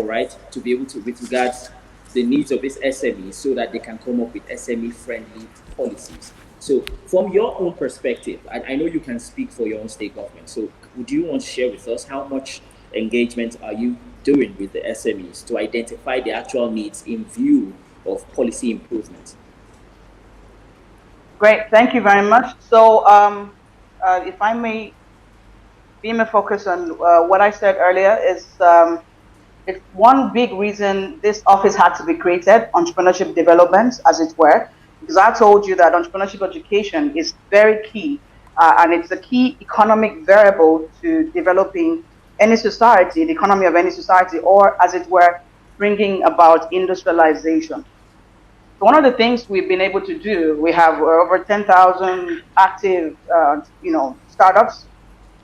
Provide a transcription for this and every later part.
right, to be able to, with regards the needs of these SMEs so that they can come up with SME-friendly policies. So from your own perspective, I know you can speak for your own state government. So would you want to share with us how much engagement are you doing with the SMEs to identify the actual needs in view of policy improvements? Great, thank you very much. So, if I may beam a focus on what I said earlier, it's one big reason this office had to be created, entrepreneurship development, as it were, because I told you that entrepreneurship education is very key, and it's a key economic variable to developing any society, the economy of any society, or as it were, bringing about industrialization. So one of the things we've been able to do, we have over 10,000 active, startups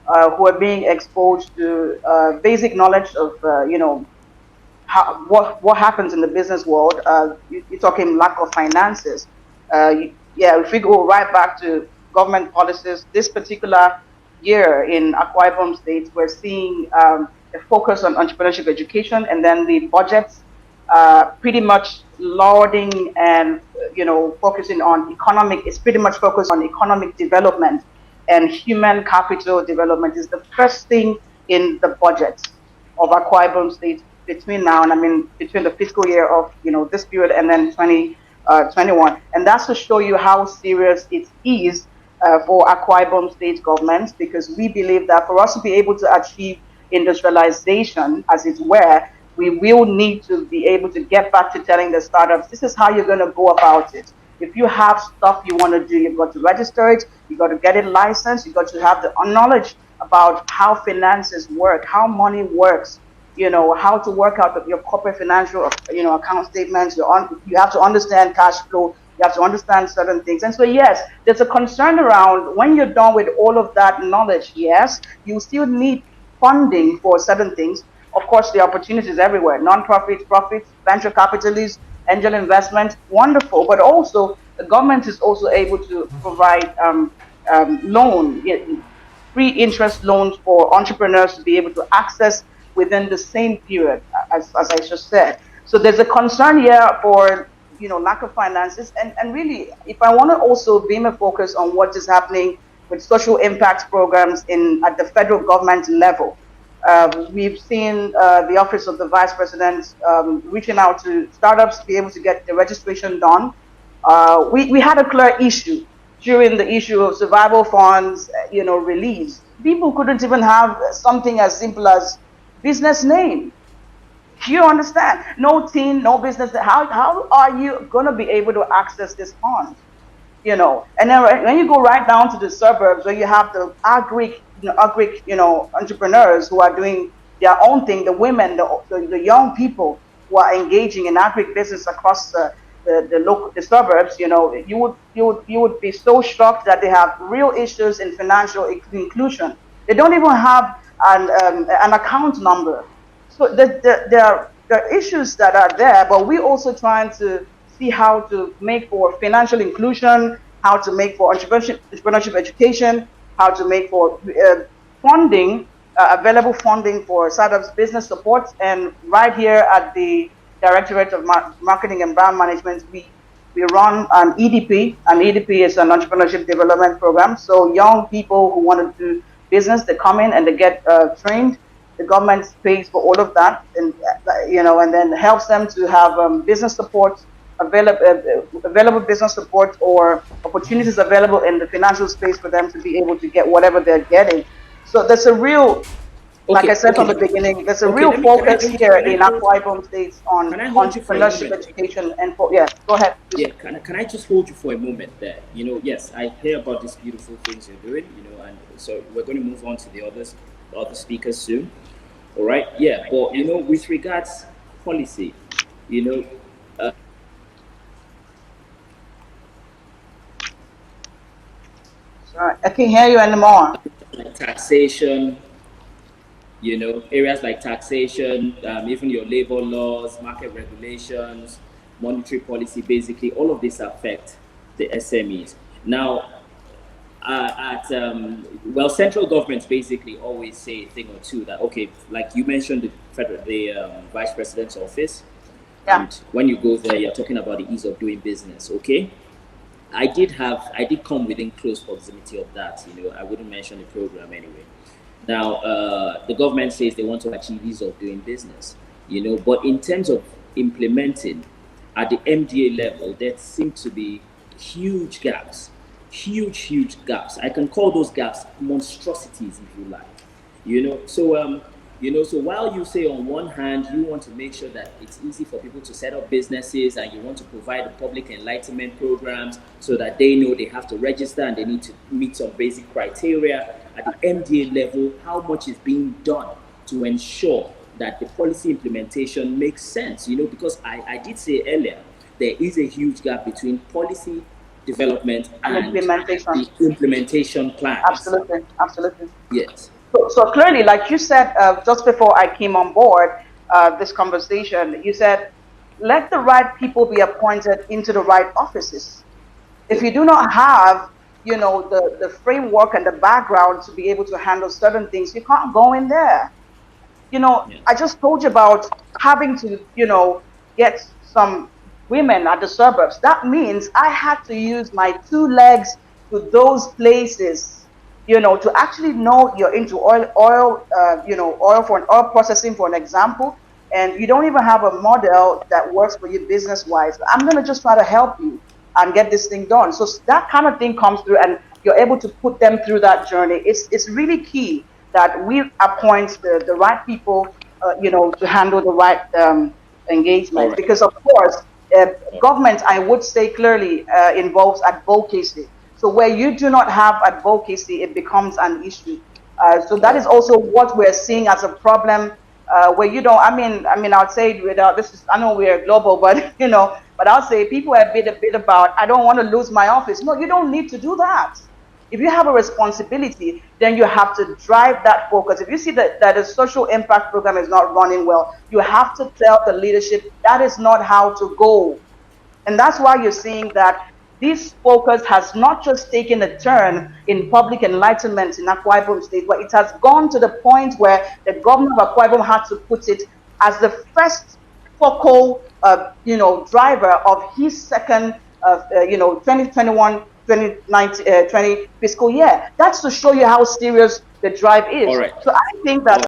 who are being exposed to basic knowledge of, what happens in the business world. You're talking lack of finances. Yeah, if we go right back to government policies, this particular year in Akwa Ibom State, we're seeing a focus on entrepreneurship education, and then the budgets pretty much lauding and focusing on economic. It's pretty much focused on economic development and human capital development is the first thing in the budget of Akwa Ibom State between now and between the fiscal year of this period and then 2021, and that's to show you how serious it is for Akwa Ibom State government, because we believe that for us to be able to achieve industrialization, as it were, we will need to be able to get back to telling the startups, this is how you're going to go about it. If you have stuff you want to do, you've got to register it, you've got to get it licensed, you've got to have the knowledge about how finances work, how money works, how to work out your corporate financial, account statements. You have to understand cash flow. You have to understand certain things. And so, yes, there's a concern around when you're done with all of that knowledge, yes, you still need funding for certain things. Of course, the opportunities everywhere, non-profits, profits, venture capitalists, angel investment, wonderful. But also, the government is also able to provide loan, free interest loans for entrepreneurs to be able to access within the same period, as I just said. So there's a concern here for lack of finances, and really, if I want to also beam a focus on what is happening with social impact programs at the federal government level. We've seen the Office of the Vice President reaching out to startups to be able to get the registration done. We had a clear issue during the issue of survival funds, release. People couldn't even have something as simple as business name. You understand? No team, no business. How are you going to be able to access this fund? And then when you go right down to the suburbs where you have the agri entrepreneurs who are doing their own thing, the women, the young people who are engaging in agri business across the suburbs, you would be so shocked that they have real issues in financial inclusion. They don't even have an account number. So there are issues that are there, but we're also trying to see how to make for financial inclusion, how to make for entrepreneurship education, how to make for funding, available funding for startups, business support. And right here at the Directorate of Marketing and Brand Management, we run an EDP. An EDP is an entrepreneurship development program. So young people who want to do business, they come in and they get trained. The government pays for all of that, and and then helps them to have business support available business support or opportunities available in the financial space for them to be able to get whatever they're getting. So there's a real, like I Okay, said from okay, the beginning, there's a okay. real Let me focus here can I in hold Akwa Ibom States on can I hold you for a entrepreneurship moment? education and yeah, go ahead. Yeah, can I just hold you for a moment there? Yes, I hear about these beautiful things you're doing, and so we're going to move on to the other speakers soon. All right, yeah, but with regards policy, you know, Sorry, I can't hear you anymore. like taxation, areas like taxation, even your labor laws, market regulations, monetary policy, basically, all of this affect the SMEs. Now, at well, central governments basically always say a thing or two that okay, like you mentioned the vice president's office, Yeah. and when you go there, you're talking about the ease of doing business. Okay, I did come within close proximity of that. You know, I wouldn't mention the program anyway. Now, the government says they want to achieve ease of doing business, you know, but in terms of implementing at the MDA level, there seem to be huge gaps, huge gaps. I can call those gaps monstrosities, if you like, you know. So while you say on one hand you want to make sure that it's easy for people to set up businesses and you want to provide the public enlightenment programs so that they know they have to register and they need to meet some basic criteria at the MDA level, how much is being done to ensure that the policy implementation makes sense? You know, because I did say earlier, there is a huge gap between policy development And and implementation. the implementation plans. Absolutely. Absolutely. Yes. So clearly, like you said just before I came on board this conversation, you said, let the right people be appointed into the right offices. If Yeah. you do not have, the framework and the background to be able to handle certain things, you can't go in there. Yes. I just told you about having to, get some women at the suburbs. That means I had to use my two legs to those places, to actually know you're into oil for an oil processing, for an example, and you don't even have a model that works for you business wise. I'm going to just try to help you and get this thing done. So that kind of thing comes through, and you're able to put them through that journey. It's really key that we appoint the right people, to handle the right All engagement. right. Because of course, uh, All right. government, I would say clearly, involves advocacy. So where you do not have advocacy, it becomes an issue. So that All is right. also what we're seeing as a problem. Where you don't, I'll say it without this is, I know we're global, but but I'll say people are a bit about, I don't want to lose my office. No, you don't need to do that. If you have a responsibility, then you have to drive that focus. If you see that a social impact program is not running well, you have to tell the leadership that is not how to go. And that's why you're seeing that this focus has not just taken a turn in public enlightenment in Akwa Ibom State, but it has gone to the point where the governor of Akwa Ibom had to put it as the first focal, driver of his second, 2021, 2019, 20 fiscal year. That's to show you how serious the drive All is. right. So I think that All